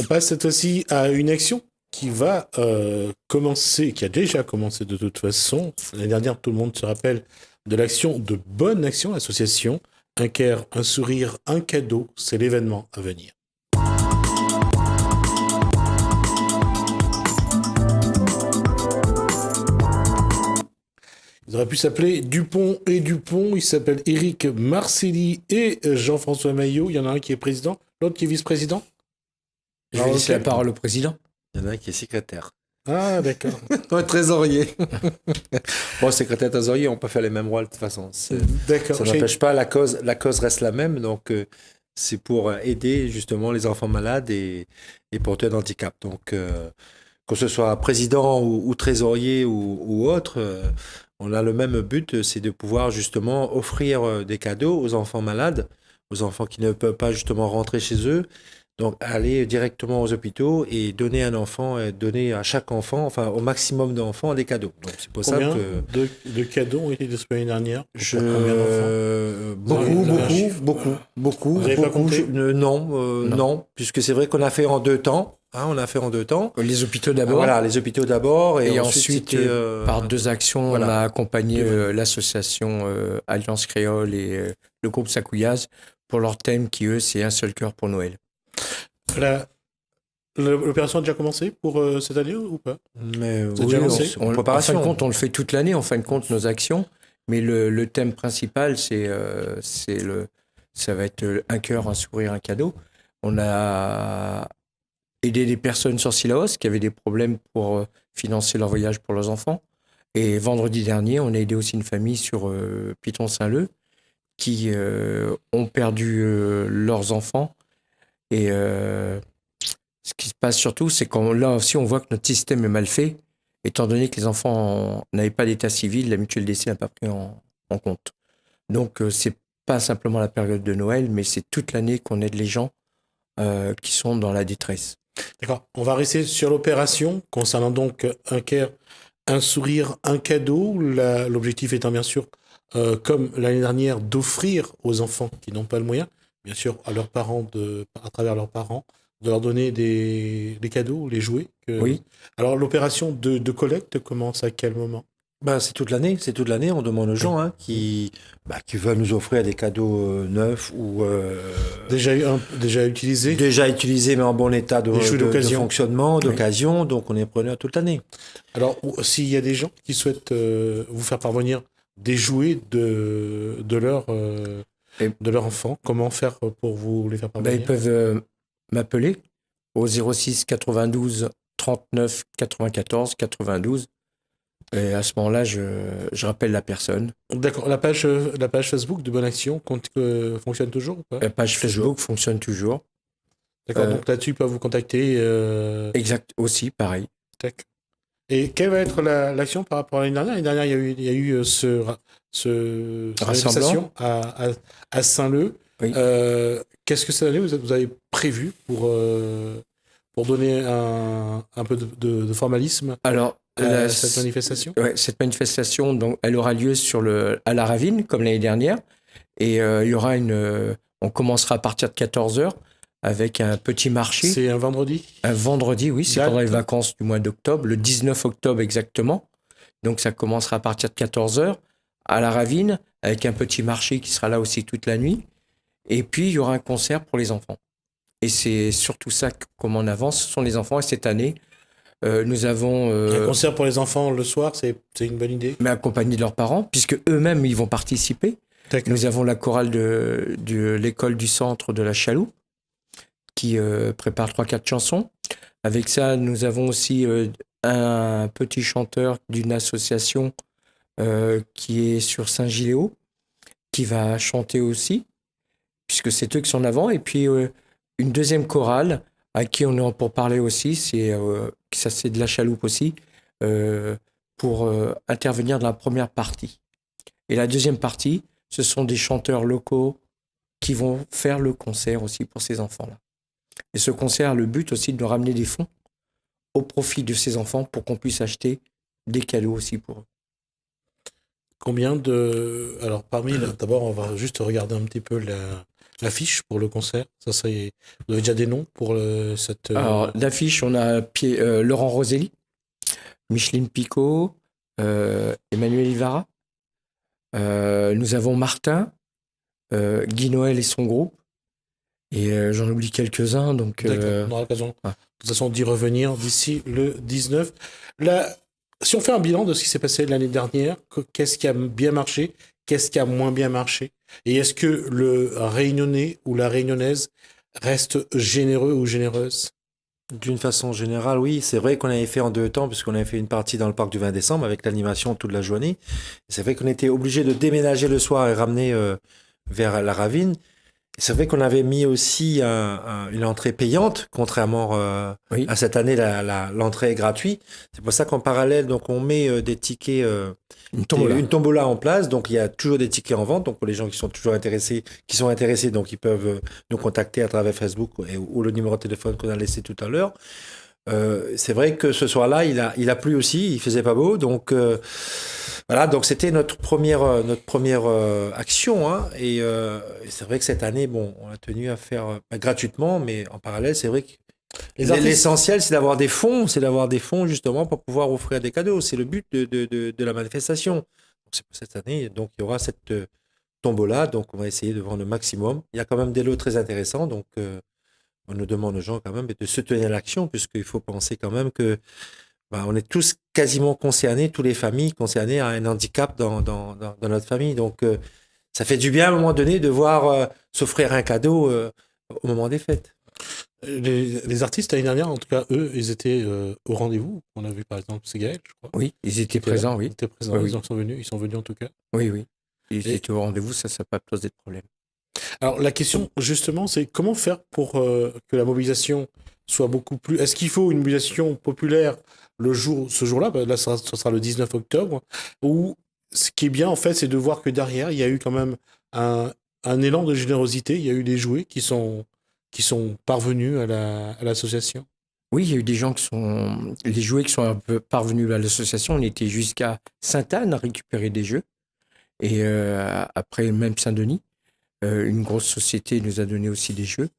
On passe cette fois-ci à une action qui va commencer, qui a déjà commencé de toute façon. L'année dernière, tout le monde se rappelle de l'action de Bonne Action, l'association. Un cœur, un sourire, un cadeau, c'est l'événement à venir. Il aurait pu s'appeler Dupont et Dupont. Il s'appelle Éric Marcelli et Jean-François Maillot. Il y en a un qui est président, l'autre qui est vice-président. Je vais laisser la parole au président. Il y en a un qui est secrétaire. Ah, d'accord. Ouais, trésorier. Bon, secrétaire, trésorier, on peut faire les mêmes rôles de toute façon. D'accord. Ça n'empêche pas, la cause reste la même. Donc, c'est pour aider justement les enfants malades et porteurs d'handicap. Donc, que ce soit président ou trésorier ou autre, on a le même but, c'est de pouvoir justement offrir des cadeaux aux enfants malades, aux enfants qui ne peuvent pas justement rentrer chez eux. Donc, aller directement aux hôpitaux et donner donner à chaque enfant, enfin au maximum d'enfants, des cadeaux. Donc, c'est pour Combien ça que de cadeaux ont été distribués l'année dernière? Beaucoup. Vous n'avez pas compté? Non, puisque c'est vrai qu'on a fait en 2 temps. On a fait en 2 temps. Les hôpitaux d'abord. Voilà, les hôpitaux d'abord. Et ensuite, par 2 actions, voilà. on a accompagné l'association Alliance Créole et le groupe Sakouyaz pour leur thème qui, eux, c'est un seul cœur pour Noël. L'opération a déjà commencé pour cette année ou pas? Mais c'est déjà lancé. En fin de compte, on le fait toute l'année, en fin de compte, nos actions. Mais le thème principal, ça va être un cœur, un sourire, un cadeau. On a aidé des personnes sur Sillaos qui avaient des problèmes pour financer leur voyage pour leurs enfants. Et vendredi dernier, on a aidé aussi une famille sur Piton-Saint-Leu qui ont perdu leurs enfants. Et ce qui se passe surtout, c'est qu'on là aussi, on voit que notre système est mal fait, étant donné que les enfants n'avaient pas d'état civil, la mutuelle décès n'a pas pris en compte. Donc, c'est pas simplement la période de Noël, mais c'est toute l'année qu'on aide les gens qui sont dans la détresse. D'accord. On va rester sur l'opération concernant donc un cœur, un sourire, un cadeau. L'objectif étant bien sûr, comme l'année dernière, d'offrir aux enfants qui n'ont pas le moyen, bien sûr, à leurs parents, à travers leurs parents, de leur donner des cadeaux, les jouets. Oui. Alors, l'opération de collecte commence à quel moment? C'est toute l'année. On demande aux gens qui veulent nous offrir des cadeaux neufs ou déjà utilisés. Déjà utilisés, mais en bon état de fonctionnement, d'occasion. Donc, on est preneur toute l'année. Alors, s'il y a des gens qui souhaitent vous faire parvenir des jouets de leur enfant, comment faire pour vous les faire parvenir? Ils peuvent m'appeler au 06 92 39 94 92. Et à ce moment-là, je rappelle la personne. D'accord. La page Facebook de Bonne Action fonctionne toujours ou pas? La page Facebook fonctionne toujours. D'accord. Donc là-dessus, ils peuvent vous contacter. Exact. Aussi, pareil. Tac. Et quelle va être l'action par rapport à l'année dernière? L'année dernière, il y a eu cette manifestation à Saint-Leu. Oui. Qu'est-ce que cette année vous avez prévu pour donner un peu de formalisme à cette manifestation? Cette manifestation, donc, elle aura lieu à la Ravine, comme l'année dernière. Et il y aura on commencera à partir de 14h avec un petit marché. C'est un vendredi? Un vendredi, oui. C'est pendant les vacances du mois d'octobre, le 19 octobre exactement. Donc ça commencera à partir de 14h à la Ravine, avec un petit marché qui sera là aussi toute la nuit. Et puis, il y aura un concert pour les enfants. Et c'est surtout ça comme on avance, ce sont les enfants. Et cette année, nous avons... un concert pour les enfants le soir, c'est une bonne idée? Mais accompagné de leurs parents, puisque eux-mêmes, ils vont participer. D'accord. Nous avons la chorale de l'école du centre de la Chaloupe, qui prépare 3-4 chansons. Avec ça, nous avons aussi un petit chanteur d'une association qui est sur Saint-Giléo, qui va chanter aussi, puisque c'est eux qui sont en avant. Et puis, une deuxième chorale, à qui on est pour parler aussi, c'est de la Chaloupe aussi, pour intervenir dans la première partie. Et la deuxième partie, ce sont des chanteurs locaux qui vont faire le concert aussi pour ces enfants-là. Et ce concert a le but aussi de ramener des fonds au profit de ces enfants pour qu'on puisse acheter des cadeaux aussi pour eux. Combien de... Alors, d'abord, on va juste regarder un petit peu L'affiche pour le concert, ça serait... Vous avez déjà des noms pour cette... Alors, d'affiche, on a Laurent Roselli, Micheline Picot, Emmanuel Ivara. Nous avons Martin, Guy Noël et son groupe. Et j'en oublie quelques-uns. Donc, on aura l'occasion de toute façon d'y revenir d'ici le 19. Là, si on fait un bilan de ce qui s'est passé l'année dernière, qu'est-ce qui a bien marché, qu'est-ce qui a moins bien marché, et est-ce que le Réunionnais ou la Réunionnaise reste généreux ou généreuse? D'une façon générale, oui. C'est vrai qu'on avait fait en 2 temps, puisqu'on avait fait une partie dans le parc du 20 décembre avec l'animation toute la journée. C'est vrai qu'on était obligé de déménager le soir et ramener vers la Ravine. C'est vrai qu'on avait mis aussi une entrée payante, contrairement à cette année, l'entrée est gratuite. C'est pour ça qu'en parallèle, donc on met des tickets, une tombola en place. Donc il y a toujours des tickets en vente. Donc pour les gens qui sont toujours intéressés, donc ils peuvent nous contacter à travers Facebook ou le numéro de téléphone qu'on a laissé tout à l'heure. C'est vrai que ce soir-là, il a plu aussi, il faisait pas beau, donc voilà, donc c'était notre première action, hein, et c'est vrai que cette année, bon, on a tenu à faire gratuitement, mais en parallèle, c'est vrai que l'essentiel, c'est d'avoir des fonds, justement pour pouvoir offrir des cadeaux. C'est le but de la manifestation. Donc, c'est pour cette année, donc il y aura cette tombola, donc on va essayer de vendre le maximum. Il y a quand même des lots très intéressants, donc on nous demande aux gens quand même de se tenir à l'action, puisqu'il faut penser quand même que on est tous quasiment concernés, toutes les familles concernées à un handicap dans notre famille. Donc, ça fait du bien à un moment donné de voir s'offrir un cadeau au moment des fêtes. Les artistes, l'année dernière, en tout cas, eux, ils étaient au rendez-vous. On a vu par exemple Ségaël, je crois. Oui, ils étaient présents, oui. Ils étaient présents, oui. Ils sont venus en tout cas. Oui. Ils étaient au rendez-vous, ça n'a pas posé de problème. Alors, la question, justement, c'est comment faire pour que la mobilisation soit beaucoup plus... Est-ce qu'il faut une mobilisation populaire ce jour-là, là, ça sera le 19 octobre, ou ce qui est bien, en fait, c'est de voir que derrière, il y a eu quand même un élan de générosité, il y a eu des jouets qui sont parvenus à l'association. Oui, il y a eu des gens les jouets qui sont un peu parvenus à l'association. On était jusqu'à Sainte-Anne à récupérer des jeux. Et après, même Saint-Denis, une grosse société nous a donné aussi des jeux.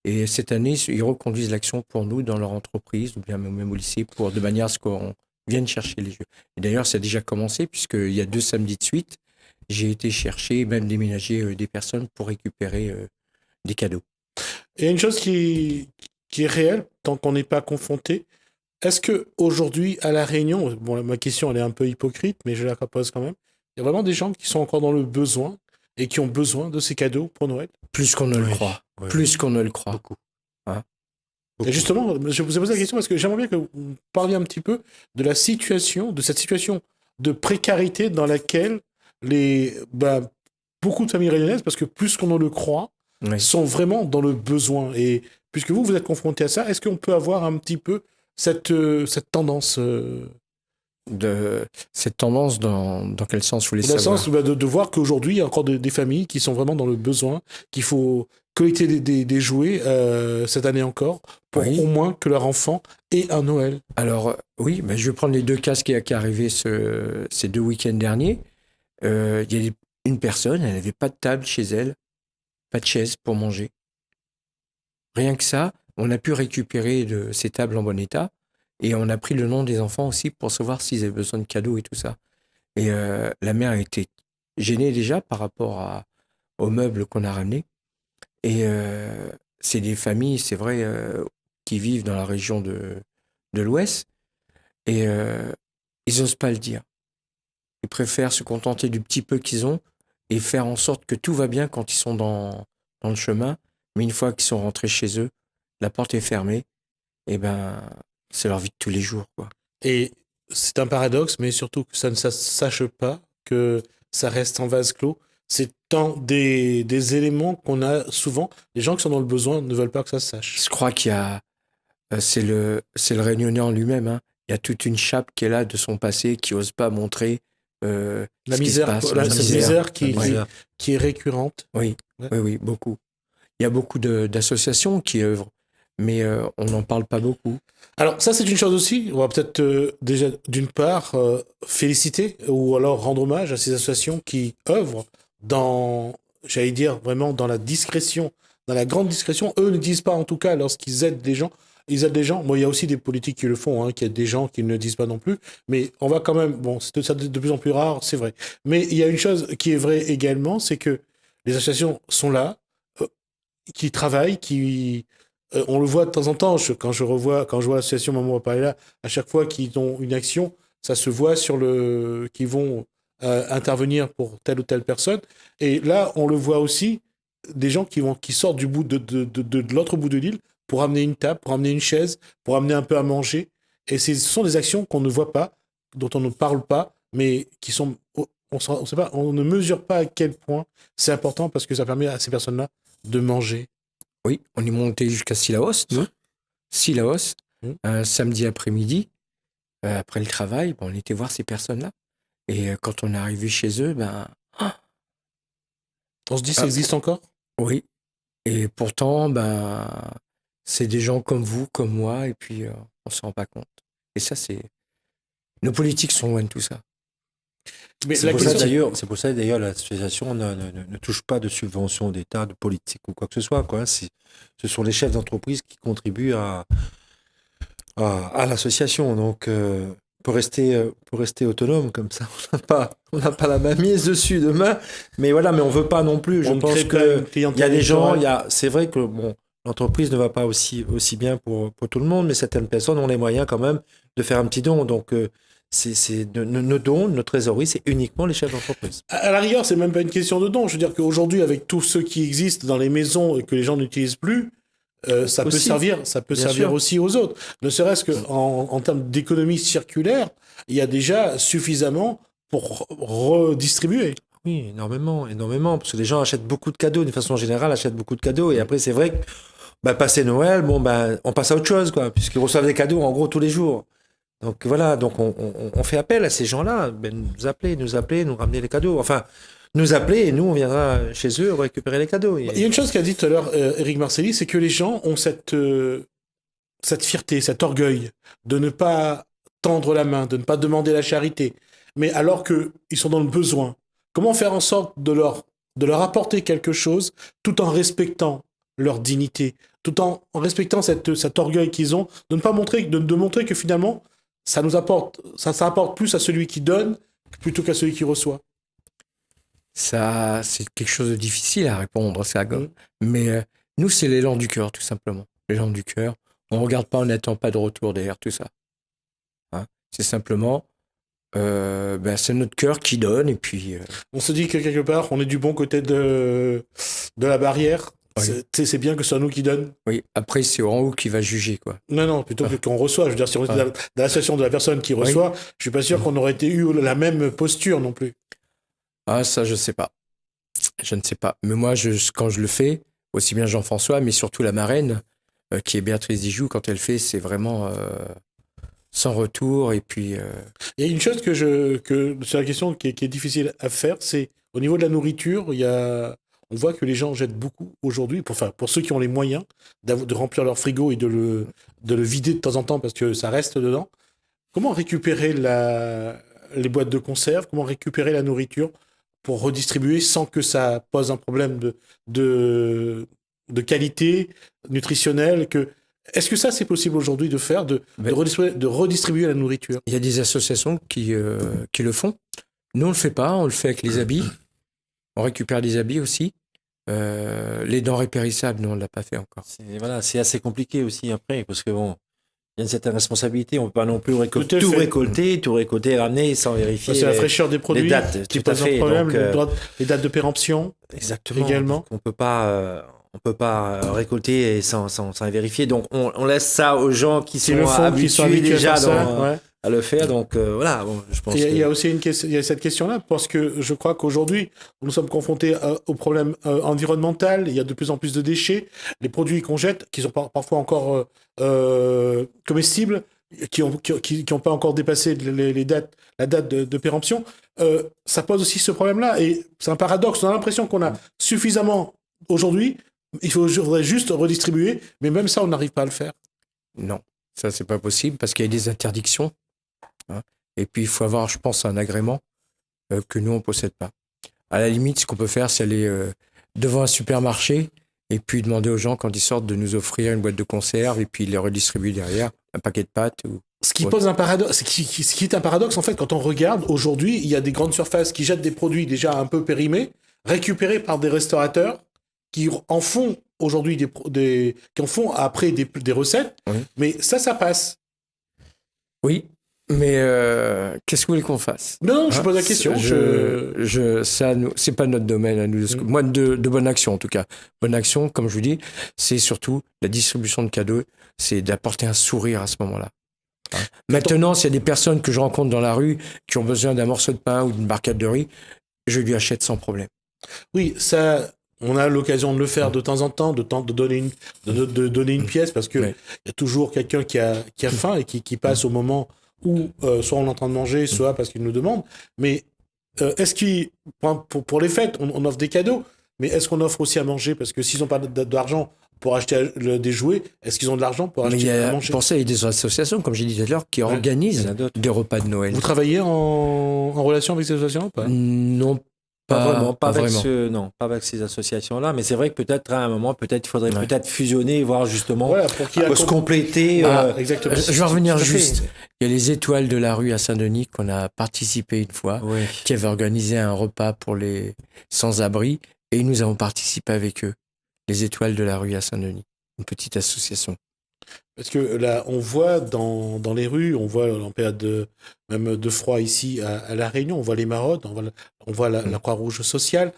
Et cette année, ils reconduisent l'action pour nous dans leur entreprise ou bien même au lycée de manière à ce qu'on vienne chercher les jeux. Et d'ailleurs, ça a déjà commencé puisqu'il y a 2 samedis de suite, j'ai été chercher, même déménager des personnes pour récupérer des cadeaux. Il y a une chose qui est réelle tant qu'on n'est pas confronté. Est-ce qu'aujourd'hui, à La Réunion, bon, ma question elle est un peu hypocrite, mais je la pose quand même, il y a vraiment des gens qui sont encore dans le besoin et qui ont besoin de ces cadeaux pour Noël? Plus qu'on ne le croit. Oui. Plus qu'on ne le croit. Beaucoup. Hein? Et justement, je vous ai posé la question parce que j'aimerais bien que vous parliez un petit peu de cette situation de précarité dans laquelle beaucoup de familles réunionnaises, parce que plus qu'on ne le croit, sont vraiment dans le besoin. Et puisque vous êtes confronté à ça, est-ce qu'on peut avoir un petit peu cette tendance Cette tendance dans quel sens vous voulez savoir? Dans le sens de voir qu'aujourd'hui, il y a encore des familles qui sont vraiment dans le besoin, qu'il faut collecter des jouets cette année encore, pour au moins que leur enfant ait un Noël. Alors, oui, je vais prendre les 2 cas qui est arrivé ces 2 week-ends derniers. Il y a une personne, elle n'avait pas de table chez elle, pas de chaise pour manger. Rien que ça, on a pu récupérer de ces tables en bon état. Et on a pris le nom des enfants aussi pour savoir s'ils avaient besoin de cadeaux et tout ça. Et la mère était gênée déjà par rapport aux meubles qu'on a ramenés. Et c'est des familles, c'est vrai, qui vivent dans la région de l'Ouest. Et ils n'osent pas le dire. Ils préfèrent se contenter du petit peu qu'ils ont et faire en sorte que tout va bien quand ils sont dans le chemin. Mais une fois qu'ils sont rentrés chez eux, la porte est fermée. Et c'est leur vie de tous les jours, quoi. Et c'est un paradoxe, mais surtout que ça ne sache pas, que ça reste en vase clos. C'est des éléments qu'on a souvent. Les gens qui sont dans le besoin ne veulent pas que ça se sache. Je crois qu'il y a... c'est le Réunionnais en lui-même. Hein. Il y a toute une chape qui est là de son passé, qui n'ose pas montrer la misère, cette misère qui est récurrente. Oui, oui, beaucoup. Il y a beaucoup d'associations qui œuvrent, mais on n'en parle pas beaucoup. Alors ça, c'est une chose aussi. On va peut-être déjà, d'une part, féliciter ou alors rendre hommage à ces associations qui œuvrent dans j'allais dire vraiment dans la discrétion, dans la grande discrétion. Eux ne disent pas, en tout cas, lorsqu'ils aident des gens. Ils aident des gens. Bon, il y a aussi des politiques qui le font, hein, qui aident des gens qui ne le disent pas non plus. Mais on va quand même. Bon, c'est de plus en plus rare, c'est vrai. Mais il y a une chose qui est vraie également, c'est que les associations sont là, qui travaillent, on le voit de temps en temps. Quand je vois l'association Maman Papa est là, à chaque fois qu'ils ont une action, ça se voit qu'ils vont intervenir pour telle ou telle personne. Et là, on le voit aussi, des gens qui sortent du bout de l'autre bout de l'île pour amener une table, pour amener une chaise, pour amener un peu à manger. Et ce sont des actions qu'on ne voit pas, dont on ne parle pas, mais qui sont, sait pas, on ne mesure pas à quel point c'est important parce que ça permet à ces personnes-là de manger. Oui, on est monté jusqu'à Sillaos, nous. Sillaos, un samedi après-midi, après le travail, on était voir ces personnes-là. Et quand on est arrivé chez eux, on se dit, ça existe encore ? Oui. Et pourtant, c'est des gens comme vous, comme moi, et puis on s'en rend pas compte. Et ça, nos politiques sont loin de tout ça. Mais c'est pour ça d'ailleurs l'association ne touche pas de subventions d'État, de politique ou quoi que ce soit, quoi. Ce sont les chefs d'entreprise qui contribuent à l'association. Donc pour rester autonome comme ça, on n'a pas la mainmise dessus demain. Mais voilà, mais on veut pas non plus. Je pense qu'il y a des gens, c'est vrai que l'entreprise ne va pas aussi bien pour tout le monde, mais certaines personnes ont les moyens quand même de faire un petit don. Donc nos dons, nos trésoreries, c'est uniquement les chefs d'entreprise. À la rigueur, c'est même pas une question de dons. Je veux dire qu'aujourd'hui, avec tous ceux qui existent dans les maisons et que les gens n'utilisent plus, ça peut servir aussi aux autres. Ne serait-ce qu'en termes d'économie circulaire, il y a déjà suffisamment pour redistribuer. Oui, énormément, parce que les gens achètent beaucoup de cadeaux, d'une façon générale, achètent beaucoup de cadeaux, et après, c'est vrai que passer Noël, on passe à autre chose, quoi, puisqu'ils reçoivent des cadeaux, en gros, tous les jours. Donc voilà, on fait appel à ces gens-là, nous appeler, nous ramener les cadeaux. Enfin, nous appeler et nous, on viendra chez eux récupérer les cadeaux. Il y a une chose qu'a dit tout à l'heure Éric Marcelli, c'est que les gens ont cette fierté, cet orgueil de ne pas tendre la main, de ne pas demander la charité, mais alors qu'ils sont dans le besoin. Comment faire en sorte de leur apporter quelque chose tout en respectant leur dignité, tout en respectant cet orgueil qu'ils ont, de ne pas montrer, de montrer que finalement, ça apporte plus à celui qui donne plutôt qu'à celui qui reçoit. Ça, c'est quelque chose de difficile à répondre, ça. Mais nous, c'est l'élan du cœur, tout simplement. L'élan du cœur. On ne regarde pas, on n'attend pas de retour derrière tout ça. Hein, c'est simplement, c'est notre cœur qui donne, et puis... On se dit que quelque part, on est du bon côté de la barrière. Oui. C'est bien que ce soit nous qui donne. Oui, après, c'est en haut qui va juger, quoi. Non, plutôt qu'on reçoit. Je veux dire, si on était dans la situation de la personne qui reçoit, je suis pas sûr qu'on aurait eu la même posture non plus. Ah, ça, je sais pas. Je ne sais pas. Mais moi, quand je le fais, aussi bien Jean-François, mais surtout la marraine, qui est Béatrice Dijoux, quand elle fait, c'est vraiment sans retour. Et puis... Il y a une chose c'est la question qui est difficile à faire, c'est au niveau de la nourriture, on voit que les gens jettent beaucoup aujourd'hui, pour ceux qui ont les moyens de remplir leur frigo et de le vider de temps en temps parce que ça reste dedans. Comment récupérer les boîtes de conserve? Comment récupérer la nourriture pour redistribuer sans que ça pose un problème de qualité nutritionnelle? Est-ce que ça, c'est possible aujourd'hui de faire, de redistribuer la nourriture? Il y a des associations qui le font. Nous, on ne le fait pas, on le fait avec les habits. On récupère des habits aussi. Les denrées périssables, nous, on ne l'a pas fait encore. C'est assez compliqué aussi après, parce que bon, il y a une certaine responsabilité. On ne peut pas non plus tout récolter, ramener sans vérifier. C'est la fraîcheur des produits. Les dates, qui pose un problème. Les dates de péremption. Exactement. Également. On peut pas récolter sans vérifier. Donc, on laisse ça aux gens qui sont habitués déjà à le faire. Donc, voilà. Bon, je pense il y a aussi il y a cette question-là, parce que je crois qu'aujourd'hui, nous sommes confrontés au problème environnemental. Il y a de plus en plus de déchets. Les produits qu'on jette, qui sont parfois encore comestibles, qui ont pas encore dépassé la date de péremption, ça pose aussi ce problème-là. Et c'est un paradoxe. On a l'impression qu'on a suffisamment aujourd'hui. Il faudrait juste redistribuer, mais même ça, on n'arrive pas à le faire. Non, ça, c'est pas possible parce qu'il y a des interdictions. Hein, et puis, il faut avoir, je pense, un agrément que nous, on ne possède pas. À la limite, ce qu'on peut faire, c'est aller devant un supermarché et puis demander aux gens, quand ils sortent, de nous offrir une boîte de conserve et puis les redistribuer derrière, un paquet de pâtes. Ce qui pose un paradoxe, ce qui est un paradoxe, en fait, quand on regarde, aujourd'hui, il y a des grandes surfaces qui jettent des produits déjà un peu périmés, récupérés par des restaurateurs qui en font aujourd'hui qui en font après des recettes, Oui. mais ça passe. Oui, mais qu'est-ce que vous voulez qu'on fasse? Non, je pose la question. C'est pas notre domaine à nous. Moi, de bonne action, en tout cas. Bonne action, comme je vous dis, c'est surtout la distribution de cadeaux, c'est d'apporter un sourire à ce moment-là. Maintenant, s'il y a des personnes que je rencontre dans la rue qui ont besoin d'un morceau de pain ou d'une barquette de riz, je lui achète sans problème. Oui, ça, on a l'occasion de le faire de temps en temps, de donner une pièce, parce que il y a toujours quelqu'un qui a faim et qui passe au moment où soit on est en train de manger, soit parce qu'il nous demande. Mais est-ce qu'il, pour les fêtes, on offre des cadeaux, mais est-ce qu'on offre aussi à manger? Parce que s'ils n'ont pas d'argent pour acheter des jouets, est-ce qu'ils ont de l'argent pour acheter à manger? Pour ça, il y a des associations, comme j'ai dit tout à l'heure, qui organisent des repas de Noël. Vous travaillez en relation avec ces associations ou pas? Non, pas vraiment. Pas avec ces associations-là, mais c'est vrai que peut-être à un moment, il faudrait peut-être fusionner, voir justement pour se compléter. Exactement. Je vais revenir juste. Il y a les Étoiles de la rue à Saint-Denis qu'on a participé une fois, qui avaient organisé un repas pour les sans-abri, et nous avons participé avec eux. Les Étoiles de la rue à Saint-Denis, une petite association. Parce que là, on voit dans les rues, on voit en période même de froid ici à La Réunion, on voit les maraudes, on voit la Croix-Rouge sociale.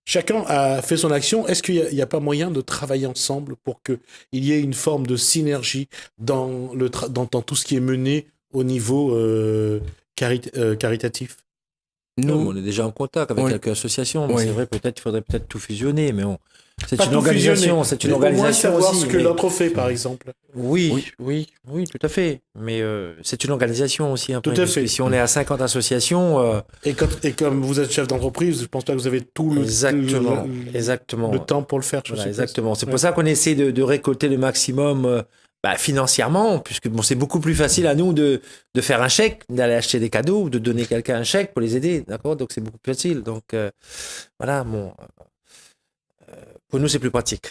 Chacun a fait son action. Est-ce qu'il n'y a pas moyen de travailler ensemble pour qu'il y ait une forme de synergie dans tout ce qui est mené au niveau caritatif? Nous, on est déjà en contact avec quelques associations, mais c'est vrai, il faudrait peut-être tout fusionner, mais c'est une organisation, Au moins savoir ce que l'autre fait, par exemple. Oui, tout à fait. Mais c'est une organisation aussi, un peu. Tout à fait. Si on est à 50 associations... Et comme vous êtes chef d'entreprise, je ne pense pas que vous avez tout le temps pour le faire. Exactement. C'est pour ça qu'on essaie de récolter le maximum... financièrement, puisque c'est beaucoup plus facile à nous de faire un chèque, d'aller acheter des cadeaux, de donner quelqu'un un chèque pour les aider, d'accord? Donc c'est beaucoup plus facile. Donc pour nous c'est plus pratique.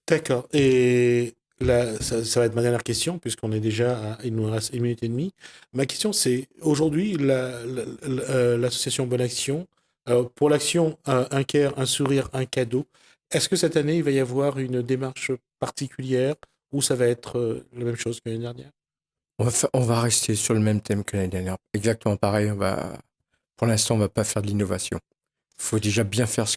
D'accord. Et là, ça va être ma dernière question, puisqu'on est déjà il nous reste 1 minute et demie. Ma question, c'est aujourd'hui l'association Bonne Action, pour l'action un care, un sourire, un cadeau. Est-ce que cette année il va y avoir une démarche particulière? Ou ça va être la même chose que l'année dernière? On va rester sur le même thème que l'année dernière. Exactement pareil. Pour l'instant, on ne va pas faire de l'innovation. Il faut déjà bien faire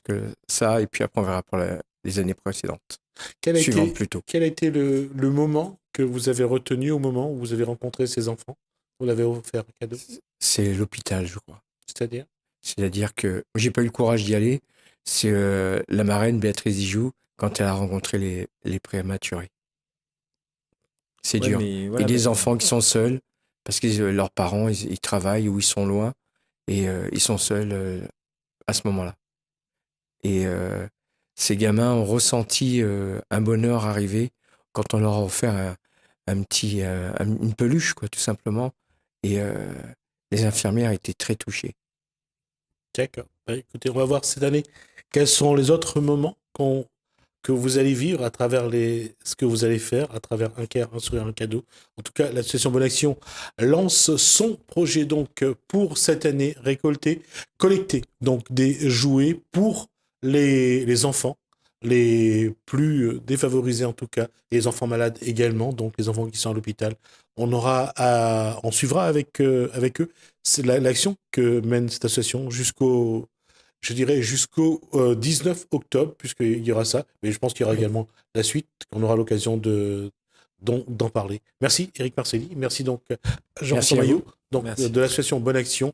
ça, et puis après, on verra pour les années précédentes. Quel a été le moment que vous avez retenu au moment où vous avez rencontré ces enfants? Vous l'avez offert un cadeau? C'est l'hôpital, je crois. C'est-à-dire? C'est-à-dire que j'ai pas eu le courage d'y aller. C'est la marraine Béatrice Dijoux, quand elle a rencontré les prématurés. C'est dur. Et des enfants qui sont seuls, parce que leurs parents, ils travaillent ou ils sont loin, et ils sont seuls à ce moment-là. Et ces gamins ont ressenti un bonheur arriver quand on leur a offert une peluche, quoi, tout simplement. Et les infirmières étaient très touchées. D'accord. Écoutez, on va voir cette année quels sont les autres moments que vous allez vivre à travers ce que vous allez faire, à travers un care, un sourire, un cadeau. En tout cas, l'association Bonne Action lance son projet donc pour cette année, collecter donc des jouets pour les enfants, les plus défavorisés en tout cas, et les enfants malades également, donc les enfants qui sont à l'hôpital. On suivra avec eux. C'est l'action que mène cette association jusqu'au 19 octobre, puisqu'il y aura ça. Mais je pense qu'il y aura également la suite, qu'on aura l'occasion d'en parler. Merci Éric Marcelli. Merci donc Jean-François Maillot, de l'association Bonne Action.